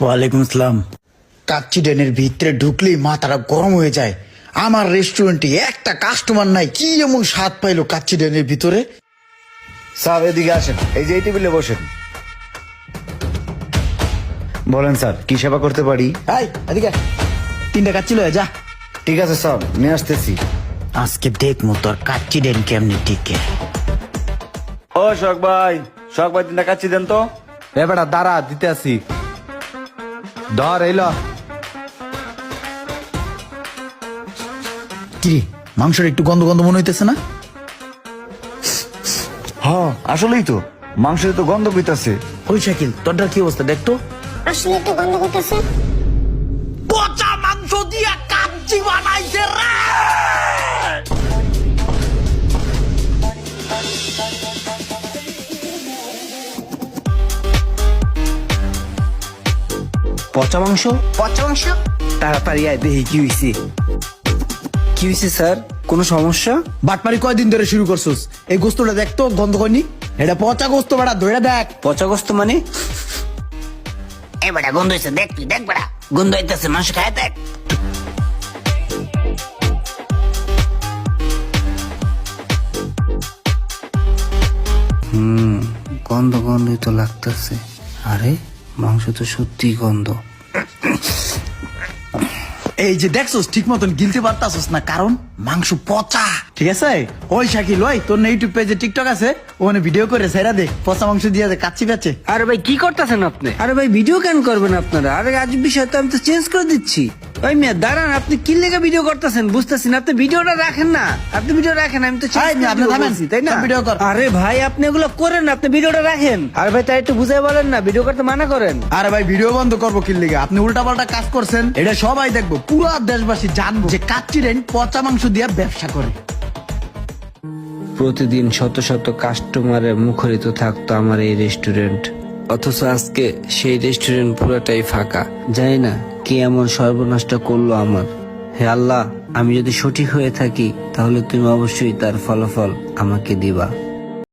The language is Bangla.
ওয়ালাইকুম আসসালাম। কাচ্চি ডেনের ভিতরে ঢুকলেই মাথাটা গরম হয়ে যায়। আমার রেস্টুরেন্টে একটা কাস্টমার নাই, কি এমন স্বাদ পাইলো কাচ্চি ডেনের ভিতরে। স্যার এদিকে আসেন, এই যে এই টেবিলে বসেন। বলেন স্যার, কি সেবা করতে পারি? এই এদিকে 3টা কাচ্চি লয়ে যা। ঠিক আছে স্যার, নিয়ে আসতেছি। আজকে দেখমু তোর কাচ্চি ডেন কেমনি টিকে। ও শখ ভাই, 3টা কাচ্চি দেন তো। এ বেটা দাঁড়া, দিতে আসি। ধর এল। কিরে মাংসটা একটু গন্ধ গন্ধ মনে হইতেছে না? হ্যাঁ আসলেই তো, মাংসের তো গন্ধ পেতেছে। ওই শাকিল তোরটা কি অবস্থা দেখতো? আসলে তো গন্ধ করতেছে। পচা মাংস দিয়া কাচ্চি বানাইছে রে। পচা মাংস? পচা মাংস? তাড়াতাড়ি আয় দেখি কি হইছে। কি হইছে স্যার, কোনো সমস্যা? বাটপারি কয়দিন ধরে শুরু করছিস? এই গোস্তটা দেখতো গন্ধ কইনি, এটা পচা গোস্ত বেড়া, ধইরা দেখ। পচা গোস্ত মানে? এ বেটা গন্ধ হইছে, দেখ তুই দেখ বেটা, গন্ধ হইতেছে, মাংস খায় দেখ। গন্ধ গন্ধই তো লাগতেছে। আরে মাংস তো সত্যি গন্ধ। এই যে দেখছস ঠিক মতন গিলতে পারতাছস না, কারণ মাংস পচা। ঠিক আছে ওই শাকিল, ওই তোর না ইউটিউব পেজে টিকটক আছে, ওখানে ভিডিও করে সেরা দেখ, পচা মাংস দিয়ে কাচ্চি বেচে। আরে ভাই কি করতেছেন আপনি? আরে ভাই ভিডিও কেন করবেন আপনারা? আরে আজ বিষয় তো আমি তো চেঞ্জ করে দিচ্ছি। ওই মেয়ে দাঁড়ান, আপনি কি লেগে ভিডিও করতেছেন বুঝতেছি না। আপনি ভিডিওটা রাখেন না, আপনি ভিডিও রাখেন, আমি তো এই মেয়ে, আপনি থামেন, তাই না? সব ভিডিও কর। আরে ভাই আপনি এগুলো করেন না, আপনি ভিডিওটা রাখেন। আরে ভাই তাই একটু বুঝাই বলেন না, ভিডিও করতে মানা করেন। আরে ভাই ভিডিও বন্ধ করবো কি লিগে? আপনি উল্টা পাল্টা কাজ করছেন, এটা সবাই দেখবো, পুরো দেশবাসী জানবো যে কাচ্চি রেন পচা মাংস দিয়ে ব্যবসা করে। প্রতিদিন শত শত কাস্টমারে মুখরিত থাকতো আমার এই রেস্টুরেন্ট, অথচ আজকে সেই রেস্টুরেন্ট পুরোটাই ফাঁকা। জানি না কে এমন সর্বনাশটা করলো আমার। হে আল্লাহ, আমি যদি সঠিক হয়ে থাকি তাহলে তুমি অবশ্যই তার ফলাফল আমাকে দিবা।